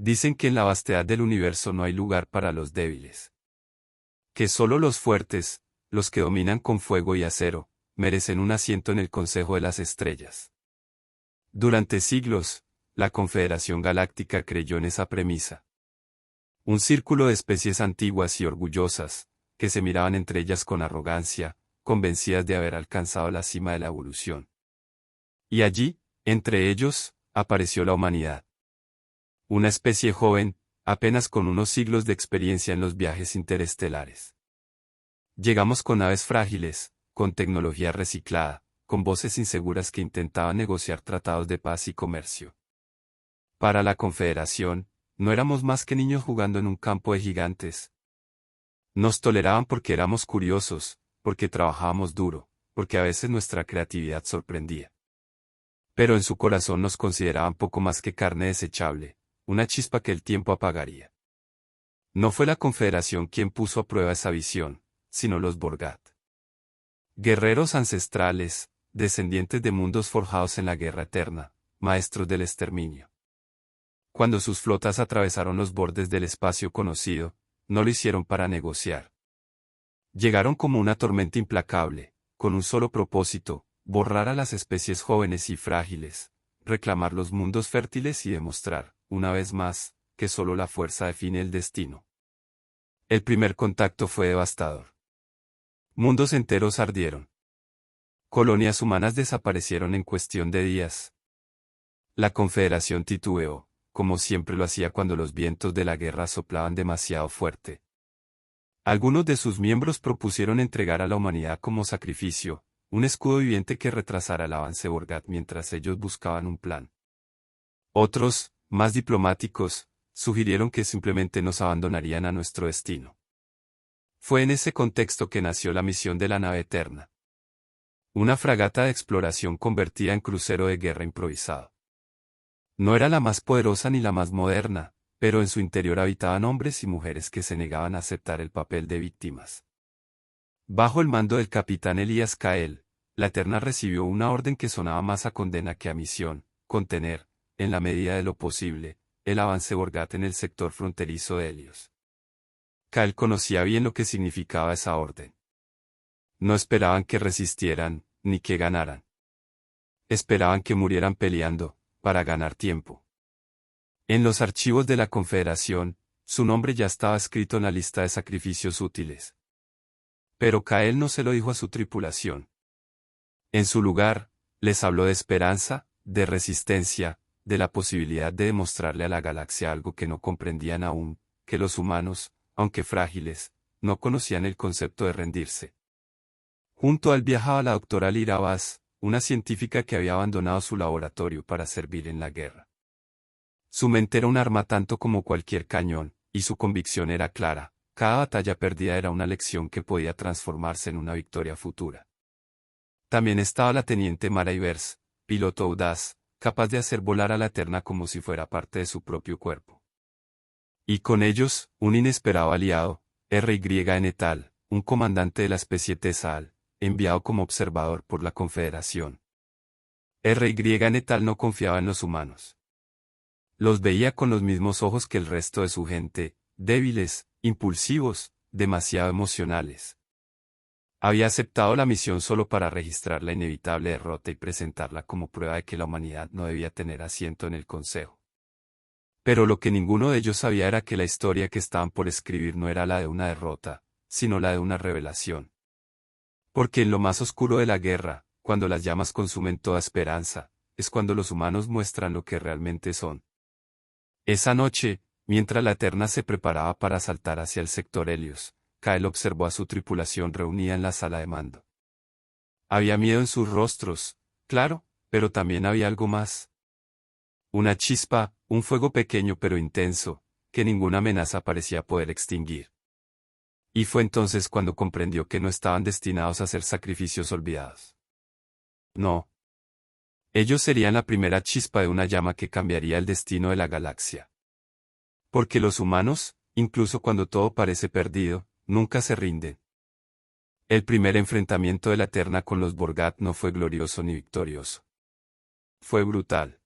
Dicen que en la vastedad del universo no hay lugar para los débiles. Que solo los fuertes, los que dominan con fuego y acero, merecen un asiento en el Consejo de las Estrellas. Durante siglos, la Confederación Galáctica creyó en esa premisa. Un círculo de especies antiguas y orgullosas, que se miraban entre ellas con arrogancia, convencidas de haber alcanzado la cima de la evolución. Y allí, entre ellos, apareció la humanidad. Una especie joven, apenas con unos siglos de experiencia en los viajes interestelares. Llegamos con naves frágiles, con tecnología reciclada, con voces inseguras que intentaban negociar tratados de paz y comercio. Para la Confederación, no éramos más que niños jugando en un campo de gigantes. Nos toleraban porque éramos curiosos, porque trabajábamos duro, porque a veces nuestra creatividad sorprendía. Pero en su corazón nos consideraban poco más que carne desechable, una chispa que el tiempo apagaría. No fue la Confederación quien puso a prueba esa visión, sino los Borgat. Guerreros ancestrales, descendientes de mundos forjados en la guerra eterna, maestros del exterminio. Cuando sus flotas atravesaron los bordes del espacio conocido, no lo hicieron para negociar. Llegaron como una tormenta implacable, con un solo propósito: borrar a las especies jóvenes y frágiles, reclamar los mundos fértiles y demostrar, una vez más, que solo la fuerza define el destino. El primer contacto fue devastador. Mundos enteros ardieron. Colonias humanas desaparecieron en cuestión de días. La Confederación titubeó, como siempre lo hacía cuando los vientos de la guerra soplaban demasiado fuerte. Algunos de sus miembros propusieron entregar a la humanidad como sacrificio, un escudo viviente que retrasara el avance Borgat mientras ellos buscaban un plan. Otros, más diplomáticos, sugirieron que simplemente nos abandonarían a nuestro destino. Fue en ese contexto que nació la misión de la nave Eterna. Una fragata de exploración convertida en crucero de guerra improvisado. No era la más poderosa ni la más moderna, pero en su interior habitaban hombres y mujeres que se negaban a aceptar el papel de víctimas. Bajo el mando del capitán Elías Kael, la Eterna recibió una orden que sonaba más a condena que a misión: contener, en la medida de lo posible, el avance Borgat en el sector fronterizo de Helios. Kael conocía bien lo que significaba esa orden. No esperaban que resistieran, ni que ganaran. Esperaban que murieran peleando, para ganar tiempo. En los archivos de la Confederación, su nombre ya estaba escrito en la lista de sacrificios útiles. Pero Kael no se lo dijo a su tripulación. En su lugar, les habló de esperanza, de resistencia, de la posibilidad de demostrarle a la galaxia algo que no comprendían aún, que los humanos, aunque frágiles, no conocían el concepto de rendirse. Junto a él viajaba la doctora Lyra Bass, una científica que había abandonado su laboratorio para servir en la guerra. Su mente era un arma tanto como cualquier cañón, y su convicción era clara: cada batalla perdida era una lección que podía transformarse en una victoria futura. También estaba la teniente Mara Ivers, piloto audaz, capaz de hacer volar a la Eterna como si fuera parte de su propio cuerpo. Y con ellos, un inesperado aliado, R.Y. Tal, un comandante de la especie Tesal, enviado como observador por la Confederación. R.Y. Tal no confiaba en los humanos. Los veía con los mismos ojos que el resto de su gente: débiles, impulsivos, demasiado emocionales. Había aceptado la misión solo para registrar la inevitable derrota y presentarla como prueba de que la humanidad no debía tener asiento en el Consejo. Pero lo que ninguno de ellos sabía era que la historia que estaban por escribir no era la de una derrota, sino la de una revelación. Porque en lo más oscuro de la guerra, cuando las llamas consumen toda esperanza, es cuando los humanos muestran lo que realmente son. Esa noche, mientras la Eterna se preparaba para saltar hacia el sector Helios, Kael observó a su tripulación reunida en la sala de mando. Había miedo en sus rostros, claro, pero también había algo más. Una chispa, un fuego pequeño pero intenso, que ninguna amenaza parecía poder extinguir. Y fue entonces cuando comprendió que no estaban destinados a ser sacrificios olvidados. No. Ellos serían la primera chispa de una llama que cambiaría el destino de la galaxia. Porque los humanos, incluso cuando todo parece perdido, nunca se rinden. El primer enfrentamiento de la Eterna con los Borgat no fue glorioso ni victorioso. Fue brutal.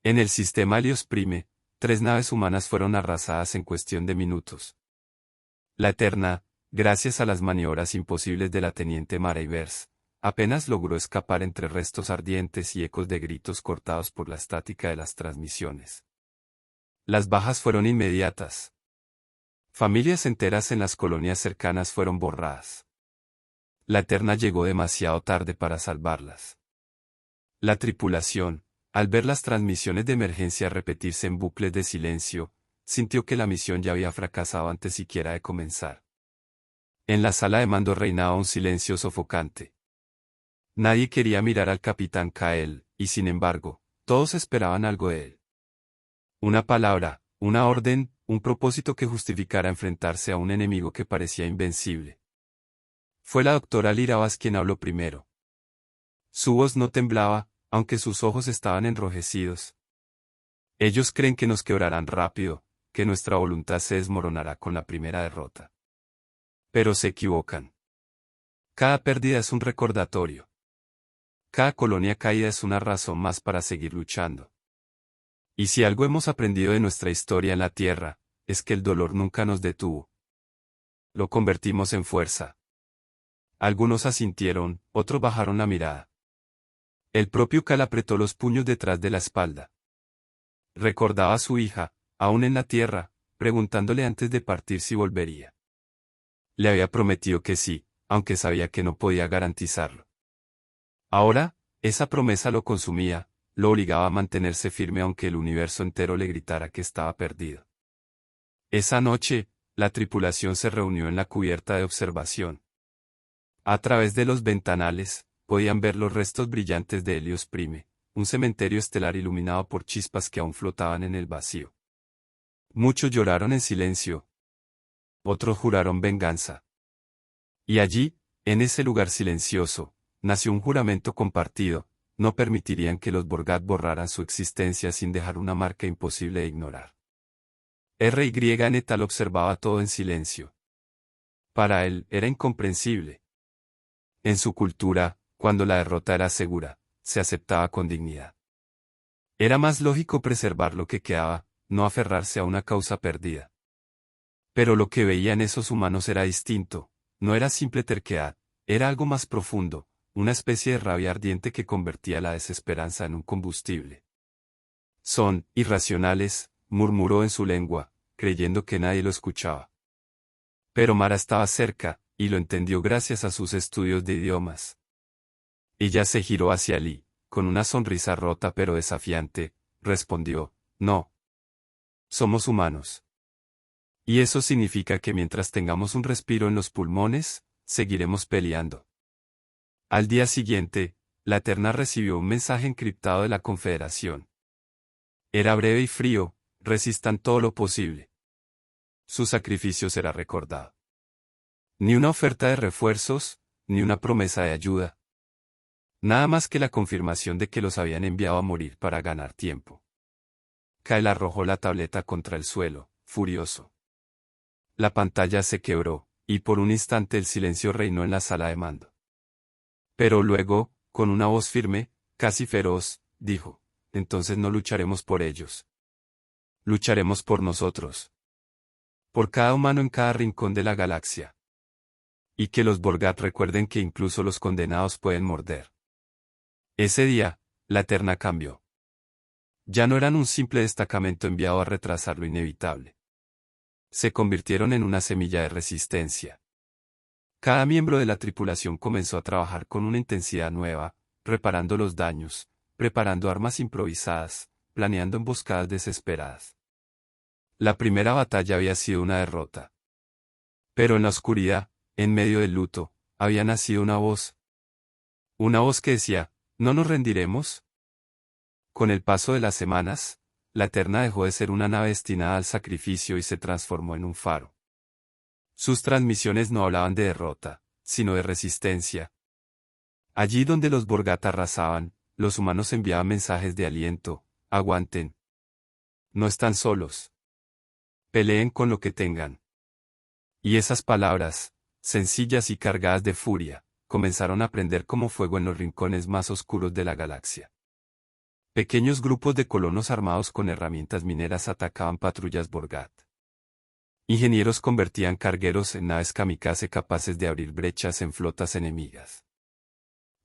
En el sistema Helios Prime, 3 naves humanas fueron arrasadas en cuestión de minutos. La Eterna, gracias a las maniobras imposibles de la teniente Maraivers, apenas logró escapar entre restos ardientes y ecos de gritos cortados por la estática de las transmisiones. Las bajas fueron inmediatas. Familias enteras en las colonias cercanas fueron borradas. La Eterna llegó demasiado tarde para salvarlas. La tripulación, al ver las transmisiones de emergencia repetirse en bucles de silencio, sintió que la misión ya había fracasado antes siquiera de comenzar. En la sala de mando reinaba un silencio sofocante. Nadie quería mirar al capitán Kael, y sin embargo, todos esperaban algo de él. Una palabra, una orden, un propósito que justificara enfrentarse a un enemigo que parecía invencible. Fue la doctora Lirabas quien habló primero. Su voz no temblaba, aunque sus ojos estaban enrojecidos. Ellos creen que nos quebrarán rápido, que nuestra voluntad se desmoronará con la primera derrota. Pero se equivocan. Cada pérdida es un recordatorio. Cada colonia caída es una razón más para seguir luchando. Y si algo hemos aprendido de nuestra historia en la Tierra, es que el dolor nunca nos detuvo. Lo convertimos en fuerza. Algunos asintieron, otros bajaron la mirada. El propio Cal apretó los puños detrás de la espalda. Recordaba a su hija, aún en la Tierra, preguntándole antes de partir si volvería. Le había prometido que sí, aunque sabía que no podía garantizarlo. Ahora, esa promesa lo consumía, lo obligaba a mantenerse firme aunque el universo entero le gritara que estaba perdido. Esa noche, la tripulación se reunió en la cubierta de observación. A través de los ventanales, podían ver los restos brillantes de Helios Prime, un cementerio estelar iluminado por chispas que aún flotaban en el vacío. Muchos lloraron en silencio. Otros juraron venganza. Y allí, en ese lugar silencioso, nació un juramento compartido: no permitirían que los Borgat borraran su existencia sin dejar una marca imposible de ignorar. R.Y. Netal observaba todo en silencio. Para él, era incomprensible. En su cultura, cuando la derrota era segura, se aceptaba con dignidad. Era más lógico preservar lo que quedaba, no aferrarse a una causa perdida. Pero lo que veían esos humanos era distinto, no era simple terquedad, era algo más profundo, una especie de rabia ardiente que convertía la desesperanza en un combustible. Son irracionales, murmuró en su lengua, creyendo que nadie lo escuchaba. Pero Mara estaba cerca, y lo entendió gracias a sus estudios de idiomas. Ella se giró hacia Lee, con una sonrisa rota pero desafiante, respondió: no. Somos humanos. Y eso significa que mientras tengamos un respiro en los pulmones, seguiremos peleando. Al día siguiente, la Eterna recibió un mensaje encriptado de la Confederación. Era breve y frío: resistan todo lo posible. Su sacrificio será recordado. Ni una oferta de refuerzos, ni una promesa de ayuda. Nada más que la confirmación de que los habían enviado a morir para ganar tiempo. Kyle arrojó la tableta contra el suelo, furioso. La pantalla se quebró, y por un instante el silencio reinó en la sala de mando. Pero luego, con una voz firme, casi feroz, dijo: entonces no lucharemos por ellos. Lucharemos por nosotros. Por cada humano en cada rincón de la galaxia. Y que los Borgat recuerden que incluso los condenados pueden morder. Ese día, la Eterna cambió. Ya no eran un simple destacamento enviado a retrasar lo inevitable. Se convirtieron en una semilla de resistencia. Cada miembro de la tripulación comenzó a trabajar con una intensidad nueva, reparando los daños, preparando armas improvisadas, planeando emboscadas desesperadas. La primera batalla había sido una derrota. Pero en la oscuridad, en medio del luto, había nacido una voz. Una voz que decía: ¿no nos rendiremos? Con el paso de las semanas, la Eterna dejó de ser una nave destinada al sacrificio y se transformó en un faro. Sus transmisiones no hablaban de derrota, sino de resistencia. Allí donde los Borgat arrasaban, los humanos enviaban mensajes de aliento: aguanten. No están solos. Peleen con lo que tengan. Y esas palabras, sencillas y cargadas de furia, comenzaron a prender como fuego en los rincones más oscuros de la galaxia. Pequeños grupos de colonos armados con herramientas mineras atacaban patrullas Vorgat. Ingenieros convertían cargueros en naves kamikaze capaces de abrir brechas en flotas enemigas.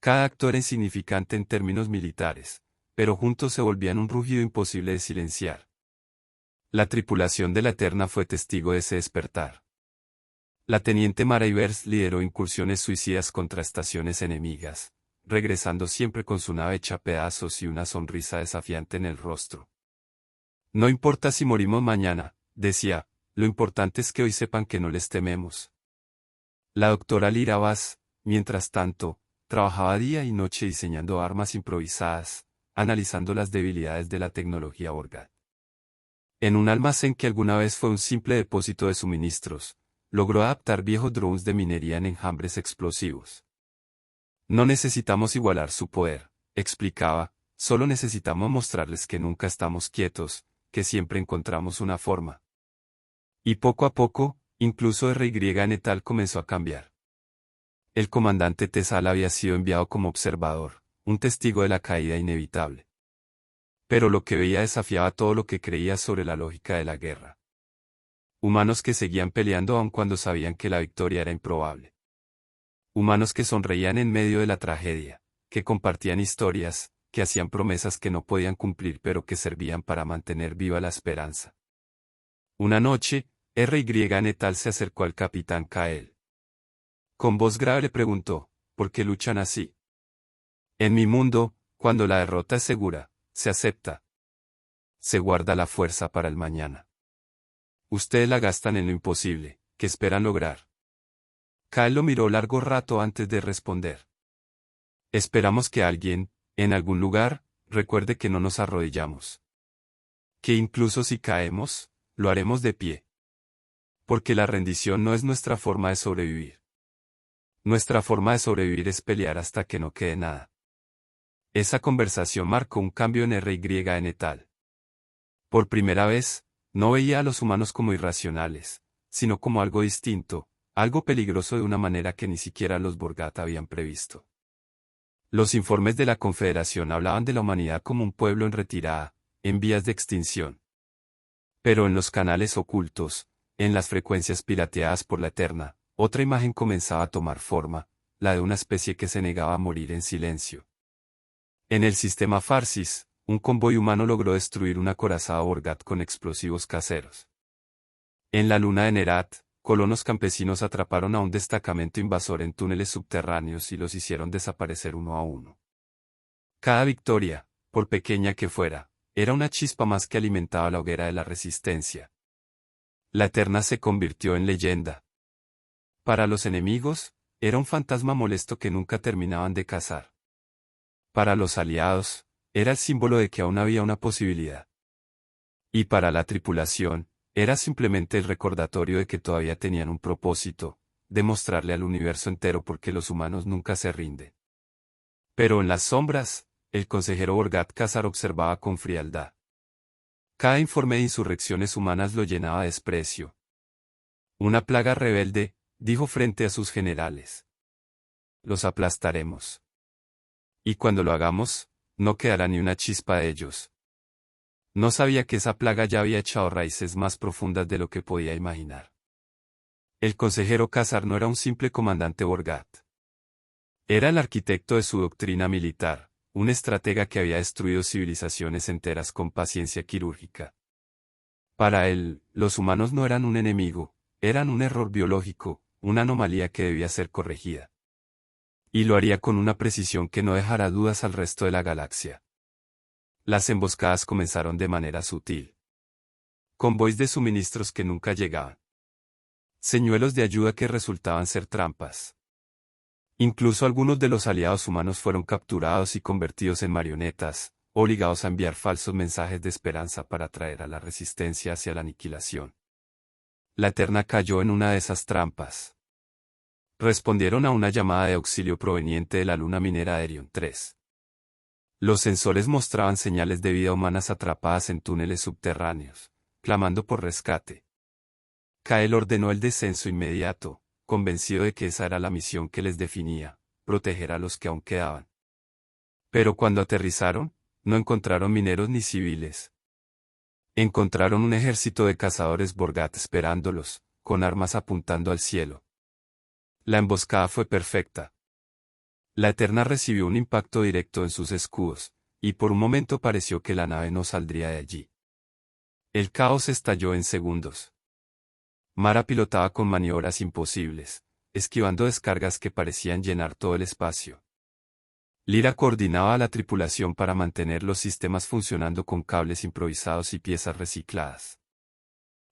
Cada acto era insignificante en términos militares, pero juntos se volvían un rugido imposible de silenciar. La tripulación de la Eterna fue testigo de ese despertar. La teniente Mara Ivers lideró incursiones suicidas contra estaciones enemigas, regresando siempre con su nave hecha pedazos y una sonrisa desafiante en el rostro. No importa si morimos mañana, decía, lo importante es que hoy sepan que no les tememos. La doctora Lyra Bass, mientras tanto, trabajaba día y noche diseñando armas improvisadas, analizando las debilidades de la tecnología Vorgat. En un almacén que alguna vez fue un simple depósito de suministros, logró adaptar viejos drones de minería en enjambres explosivos. No necesitamos igualar su poder, explicaba, solo necesitamos mostrarles que nunca estamos quietos, que siempre encontramos una forma. Y poco a poco, incluso RY Netal comenzó a cambiar. El comandante Tesal había sido enviado como observador, un testigo de la caída inevitable. Pero lo que veía desafiaba todo lo que creía sobre la lógica de la guerra. Humanos que seguían peleando aun cuando sabían que la victoria era improbable. Humanos que sonreían en medio de la tragedia, que compartían historias, que hacían promesas que no podían cumplir pero que servían para mantener viva la esperanza. Una noche, RY Netal se acercó al capitán Kael. Con voz grave le preguntó, ¿por qué luchan así? En mi mundo, cuando la derrota es segura, se acepta. Se guarda la fuerza para el mañana. Ustedes la gastan en lo imposible, ¿qué esperan lograr? Kael lo miró largo rato antes de responder. Esperamos que alguien, en algún lugar, recuerde que no nos arrodillamos. Que incluso si caemos, lo haremos de pie. Porque la rendición no es nuestra forma de sobrevivir. Nuestra forma de sobrevivir es pelear hasta que no quede nada. Esa conversación marcó un cambio en RY Netal. Por primera vez, no veía a los humanos como irracionales, sino como algo distinto, algo peligroso de una manera que ni siquiera los Vorgat habían previsto. Los informes de la Confederación hablaban de la humanidad como un pueblo en retirada, en vías de extinción. Pero en los canales ocultos, en las frecuencias pirateadas por la Eterna, otra imagen comenzaba a tomar forma, la de una especie que se negaba a morir en silencio. En el sistema Farsis, un convoy humano logró destruir una acorazada Vorgat con explosivos caseros. En la luna de Nerat, colonos campesinos atraparon a un destacamento invasor en túneles subterráneos y los hicieron desaparecer uno a uno. Cada victoria, por pequeña que fuera, era una chispa más que alimentaba la hoguera de la resistencia. La Eterna se convirtió en leyenda. Para los enemigos, era un fantasma molesto que nunca terminaban de cazar. Para los aliados, era el símbolo de que aún había una posibilidad. Y para la tripulación, era simplemente el recordatorio de que todavía tenían un propósito, demostrarle al universo entero por qué los humanos nunca se rinden. Pero en las sombras, el consejero Vorgat Khazar observaba con frialdad. Cada informe de insurrecciones humanas lo llenaba de desprecio. Una plaga rebelde, dijo frente a sus generales. Los aplastaremos. Y cuando lo hagamos, no quedará ni una chispa de ellos. No sabía que esa plaga ya había echado raíces más profundas de lo que podía imaginar. El consejero Khazar no era un simple comandante Vorgat. Era el arquitecto de su doctrina militar, un estratega que había destruido civilizaciones enteras con paciencia quirúrgica. Para él, los humanos no eran un enemigo, eran un error biológico, una anomalía que debía ser corregida. Y lo haría con una precisión que no dejará dudas al resto de la galaxia. Las emboscadas comenzaron de manera sutil. Convoys de suministros que nunca llegaban. Señuelos de ayuda que resultaban ser trampas. Incluso algunos de los aliados humanos fueron capturados y convertidos en marionetas, obligados a enviar falsos mensajes de esperanza para atraer a la resistencia hacia la aniquilación. La Eterna cayó en una de esas trampas. Respondieron a una llamada de auxilio proveniente de la luna minera Erion 3. Los sensores mostraban señales de vida humanas atrapadas en túneles subterráneos, clamando por rescate. Kael ordenó el descenso inmediato, convencido de que esa era la misión que les definía, proteger a los que aún quedaban. Pero cuando aterrizaron, no encontraron mineros ni civiles. Encontraron un ejército de cazadores Borgat esperándolos, con armas apuntando al cielo. La emboscada fue perfecta. La Eterna recibió un impacto directo en sus escudos, y por un momento pareció que la nave no saldría de allí. El caos estalló en segundos. Mara pilotaba con maniobras imposibles, esquivando descargas que parecían llenar todo el espacio. Lyra coordinaba a la tripulación para mantener los sistemas funcionando con cables improvisados y piezas recicladas.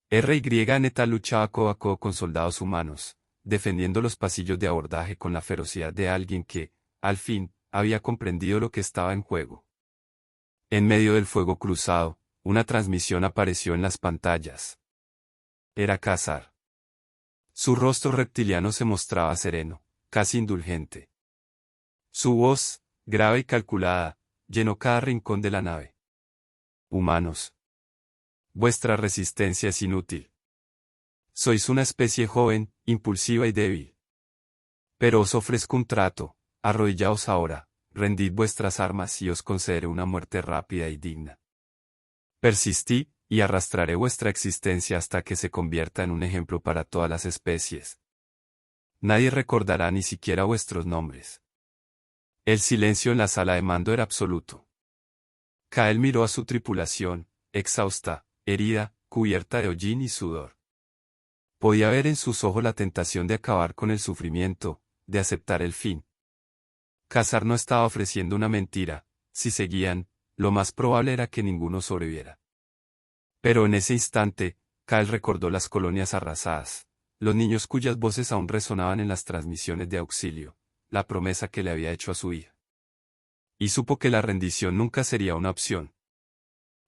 R.Y. Neta luchaba codo a codo con soldados humanos, defendiendo los pasillos de abordaje con la ferocidad de alguien que, al fin, había comprendido lo que estaba en juego. En medio del fuego cruzado, una transmisión apareció en las pantallas. Era Ka-Zar. Su rostro reptiliano se mostraba sereno, casi indulgente. Su voz, grave y calculada, llenó cada rincón de la nave. Humanos. Vuestra resistencia es inútil. Sois una especie joven, impulsiva y débil. Pero os ofrezco un trato, arrodillaos ahora, rendid vuestras armas y os concederé una muerte rápida y digna. Persistí, y arrastraré vuestra existencia hasta que se convierta en un ejemplo para todas las especies. Nadie recordará ni siquiera vuestros nombres. El silencio en la sala de mando era absoluto. Kael miró a su tripulación, exhausta, herida, cubierta de hollín y sudor. Podía ver en sus ojos la tentación de acabar con el sufrimiento, de aceptar el fin. Ka-Zar no estaba ofreciendo una mentira, si seguían, lo más probable era que ninguno sobreviviera. Pero en ese instante, Kael recordó las colonias arrasadas, los niños cuyas voces aún resonaban en las transmisiones de auxilio, la promesa que le había hecho a su hija. Y supo que la rendición nunca sería una opción.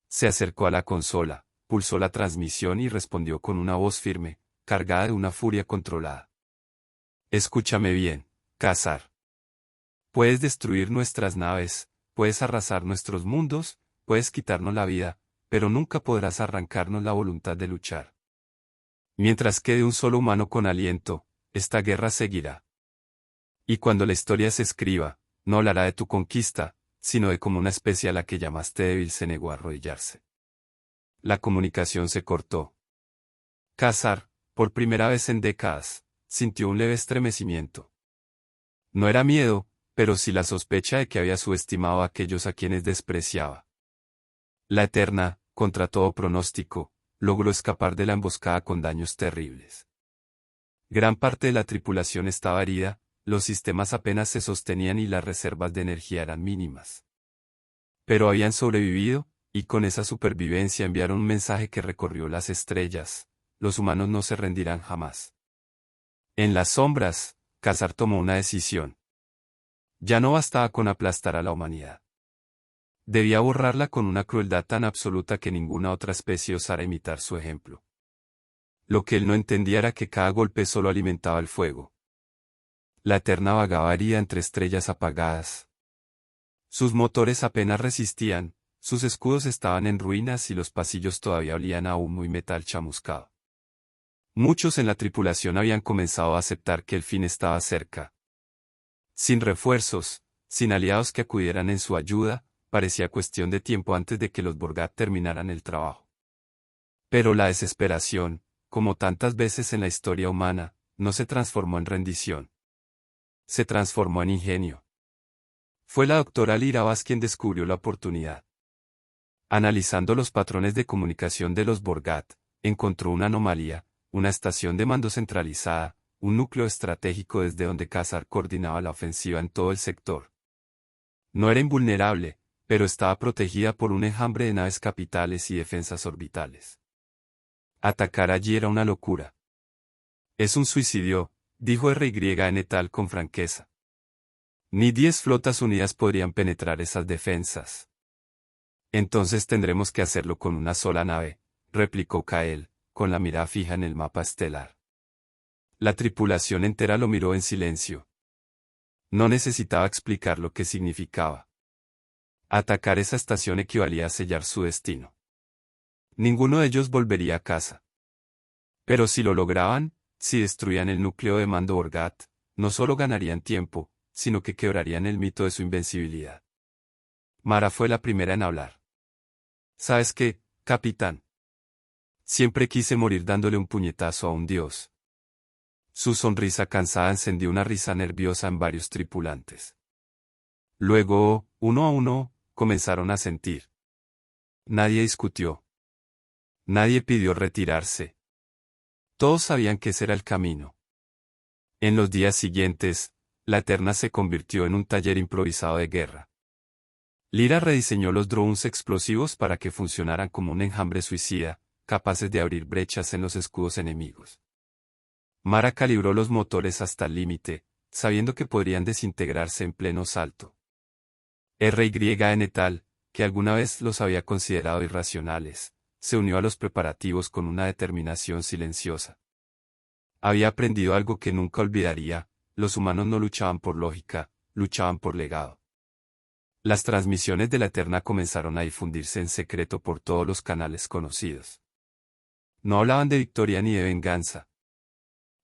Se acercó a la consola, pulsó la transmisión y respondió con una voz firme, cargada de una furia controlada. Escúchame bien, Ka-Zar. Puedes destruir nuestras naves, puedes arrasar nuestros mundos, puedes quitarnos la vida, pero nunca podrás arrancarnos la voluntad de luchar. Mientras quede un solo humano con aliento, esta guerra seguirá. Y cuando la historia se escriba, no hablará de tu conquista, sino de cómo una especie a la que llamaste débil se negó a arrodillarse. La comunicación se cortó. Ka-Zar, por primera vez en décadas, sintió un leve estremecimiento. No era miedo, pero sí la sospecha de que había subestimado a aquellos a quienes despreciaba. La Eterna, contra todo pronóstico, logró escapar de la emboscada con daños terribles. Gran parte de la tripulación estaba herida, los sistemas apenas se sostenían y las reservas de energía eran mínimas. Pero habían sobrevivido, y con esa supervivencia enviaron un mensaje que recorrió las estrellas: los humanos no se rendirán jamás. En las sombras, Ka-Zar tomó una decisión. Ya no bastaba con aplastar a la humanidad. Debía borrarla con una crueldad tan absoluta que ninguna otra especie osara imitar su ejemplo. Lo que él no entendía era que cada golpe solo alimentaba el fuego. La Eterna vagaba herida entre estrellas apagadas. Sus motores apenas resistían, sus escudos estaban en ruinas y los pasillos todavía olían a humo y metal chamuscado. Muchos en la tripulación habían comenzado a aceptar que el fin estaba cerca. Sin refuerzos, sin aliados que acudieran en su ayuda, parecía cuestión de tiempo antes de que los Borgat terminaran el trabajo. Pero la desesperación, como tantas veces en la historia humana, no se transformó en rendición. Se transformó en ingenio. Fue la doctora Lyra Vaz quien descubrió la oportunidad. Analizando los patrones de comunicación de los Borgat, encontró una anomalía, una estación de mando centralizada, un núcleo estratégico desde donde Ka-Zar coordinaba la ofensiva en todo el sector. No era invulnerable, pero estaba protegida por un enjambre de naves capitales y defensas orbitales. Atacar allí era una locura. Es un suicidio, dijo R.Y. Netal con franqueza. Ni 10 flotas unidas podrían penetrar esas defensas. Entonces tendremos que hacerlo con una sola nave, replicó Kael, con la mirada fija en el mapa estelar. La tripulación entera lo miró en silencio. No necesitaba explicar lo que significaba. Atacar esa estación equivalía a sellar su destino. Ninguno de ellos volvería a casa. Pero si lo lograban, si destruían el núcleo de mando Borgat, no solo ganarían tiempo, sino que quebrarían el mito de su invencibilidad. Mara fue la primera en hablar. ¿Sabes qué, capitán? Siempre quise morir dándole un puñetazo a un dios. Su sonrisa cansada encendió una risa nerviosa en varios tripulantes. Luego, uno a uno, comenzaron a sentir. Nadie discutió. Nadie pidió retirarse. Todos sabían que ese era el camino. En los días siguientes, la Eterna se convirtió en un taller improvisado de guerra. Lyra rediseñó los drones explosivos para que funcionaran como un enjambre suicida, capaces de abrir brechas en los escudos enemigos. Mara calibró los motores hasta el límite, sabiendo que podrían desintegrarse en pleno salto. RYN tal, que alguna vez los había considerado irracionales, se unió a los preparativos con una determinación silenciosa. Había aprendido algo que nunca olvidaría: los humanos no luchaban por lógica, luchaban por legado. Las transmisiones de la Eterna comenzaron a difundirse en secreto por todos los canales conocidos. No hablaban de victoria ni de venganza.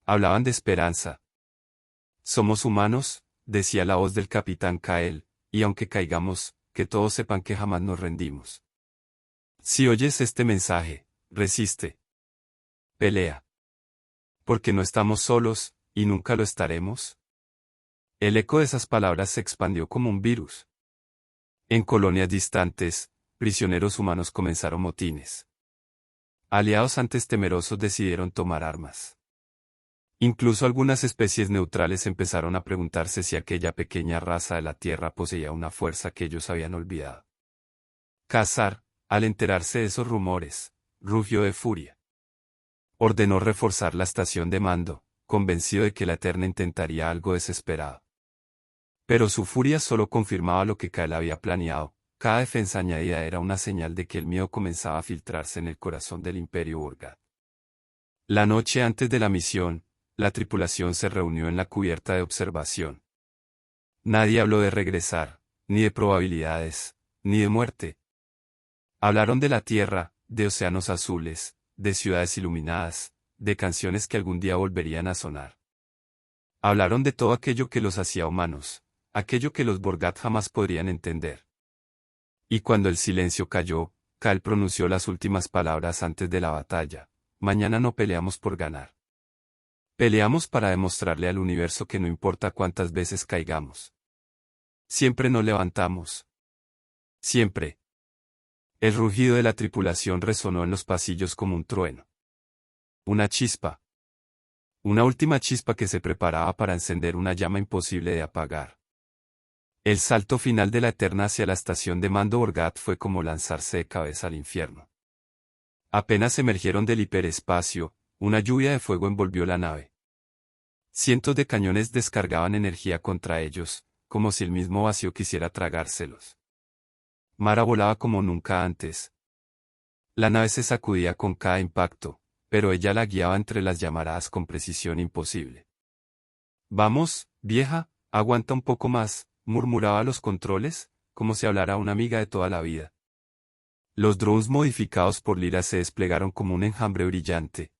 Hablaban de esperanza. Somos humanos, decía la voz del capitán Kael, y aunque caigamos, que todos sepan que jamás nos rendimos. Si oyes este mensaje, resiste. Pelea. Porque no estamos solos, y nunca lo estaremos. El eco de esas palabras se expandió como un virus. En colonias distantes, prisioneros humanos comenzaron motines. Aliados antes temerosos decidieron tomar armas. Incluso algunas especies neutrales empezaron a preguntarse si aquella pequeña raza de la Tierra poseía una fuerza que ellos habían olvidado. Khazar, al enterarse de esos rumores, rugió de furia. Ordenó reforzar la estación de mando, convencido de que la Eterna intentaría algo desesperado. Pero su furia solo confirmaba lo que Kael había planeado. Cada defensa añadida era una señal de que el miedo comenzaba a filtrarse en el corazón del Imperio Urgat. La noche antes de la misión, la tripulación se reunió en la cubierta de observación. Nadie habló de regresar, ni de probabilidades, ni de muerte. Hablaron de la Tierra, de océanos azules, de ciudades iluminadas, de canciones que algún día volverían a sonar. Hablaron de todo aquello que los hacía humanos, aquello que los Vorgat jamás podrían entender. Y cuando el silencio cayó, Kael pronunció las últimas palabras antes de la batalla: mañana no peleamos por ganar. Peleamos para demostrarle al universo que no importa cuántas veces caigamos. Siempre nos levantamos. Siempre. El rugido de la tripulación resonó en los pasillos como un trueno. Una chispa. Una última chispa que se preparaba para encender una llama imposible de apagar. El salto final de la Eterna hacia la estación de mando Vorgat fue como lanzarse de cabeza al infierno. Apenas emergieron del hiperespacio, una lluvia de fuego envolvió la nave. Cientos de cañones descargaban energía contra ellos, como si el mismo vacío quisiera tragárselos. Mara volaba como nunca antes. La nave se sacudía con cada impacto, pero ella la guiaba entre las llamaradas con precisión imposible. «Vamos, vieja, aguanta un poco más», murmuraba a los controles, como si hablara a una amiga de toda la vida. Los drones modificados por Lyra se desplegaron como un enjambre brillante.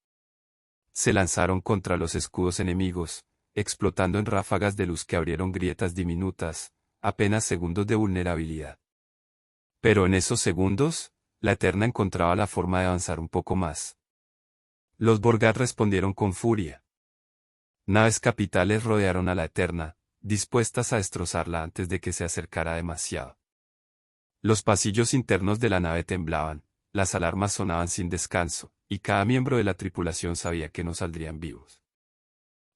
Se lanzaron contra los escudos enemigos, explotando en ráfagas de luz que abrieron grietas diminutas, apenas segundos de vulnerabilidad. Pero en esos segundos, la Eterna encontraba la forma de avanzar un poco más. Los Vorgat respondieron con furia. Naves capitales rodearon a la Eterna, dispuestas a destrozarla antes de que se acercara demasiado. Los pasillos internos de la nave temblaban, las alarmas sonaban sin descanso, y cada miembro de la tripulación sabía que no saldrían vivos.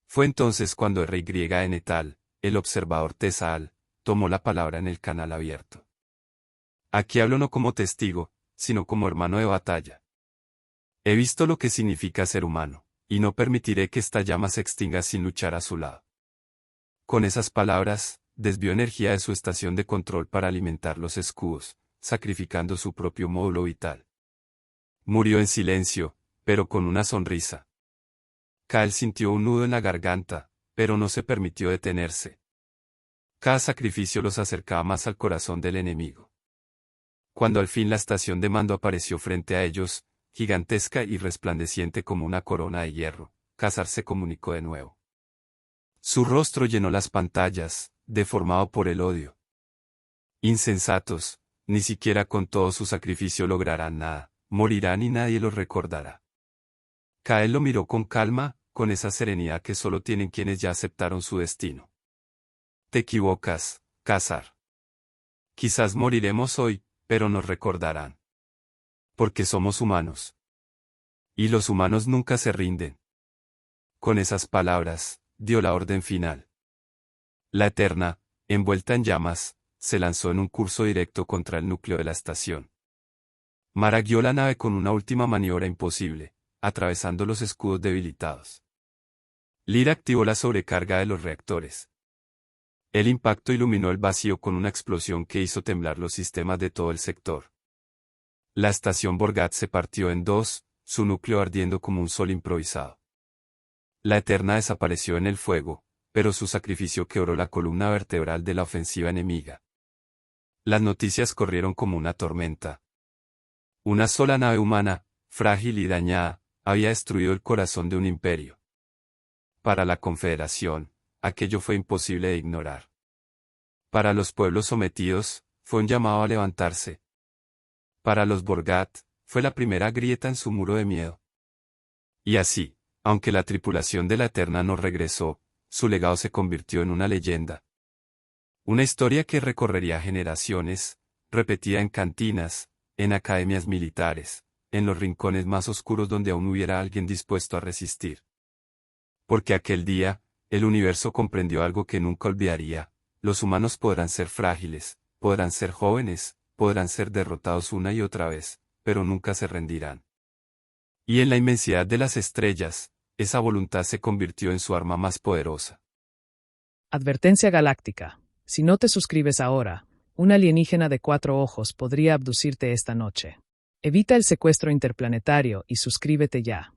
Fue entonces cuando RYN tal, el observador Tesaal, tomó la palabra en el canal abierto. Aquí hablo no como testigo, sino como hermano de batalla. He visto lo que significa ser humano, y no permitiré que esta llama se extinga sin luchar a su lado. Con esas palabras, desvió energía de su estación de control para alimentar los escudos, sacrificando su propio módulo vital. Murió en silencio, pero con una sonrisa. Kael sintió un nudo en la garganta, pero no se permitió detenerse. Cada sacrificio los acercaba más al corazón del enemigo. Cuando al fin la estación de mando apareció frente a ellos, gigantesca y resplandeciente como una corona de hierro, Khazar se comunicó de nuevo. Su rostro llenó las pantallas, deformado por el odio. Insensatos, ni siquiera con todo su sacrificio lograrán nada, morirán y nadie los recordará. Cael lo miró con calma, con esa serenidad que solo tienen quienes ya aceptaron su destino. Te equivocas, Khazar. Quizás moriremos hoy, pero nos recordarán. Porque somos humanos. Y los humanos nunca se rinden. Con esas palabras, dio la orden final. La Eterna, envuelta en llamas, se lanzó en un curso directo contra el núcleo de la estación. Mara guió la nave con una última maniobra imposible, atravesando los escudos debilitados. Lyra activó la sobrecarga de los reactores. El impacto iluminó el vacío con una explosión que hizo temblar los sistemas de todo el sector. La estación Borgat se partió en dos, su núcleo ardiendo como un sol improvisado. La Eterna desapareció en el fuego, pero su sacrificio quebró la columna vertebral de la ofensiva enemiga. Las noticias corrieron como una tormenta. Una sola nave humana, frágil y dañada, había destruido el corazón de un imperio. Para la Confederación, aquello fue imposible de ignorar. Para los pueblos sometidos, fue un llamado a levantarse. Para los Borgat, fue la primera grieta en su muro de miedo. Y así, aunque la tripulación de la Eterna no regresó, su legado se convirtió en una leyenda. Una historia que recorrería generaciones, repetida en cantinas, en academias militares, en los rincones más oscuros donde aún hubiera alguien dispuesto a resistir. Porque aquel día, el universo comprendió algo que nunca olvidaría: los humanos podrán ser frágiles, podrán ser jóvenes, podrán ser derrotados una y otra vez, pero nunca se rendirán. Y en la inmensidad de las estrellas, esa voluntad se convirtió en su arma más poderosa. Advertencia galáctica. Si no te suscribes ahora, un alienígena de 4 ojos podría abducirte esta noche. Evita el secuestro interplanetario y suscríbete ya.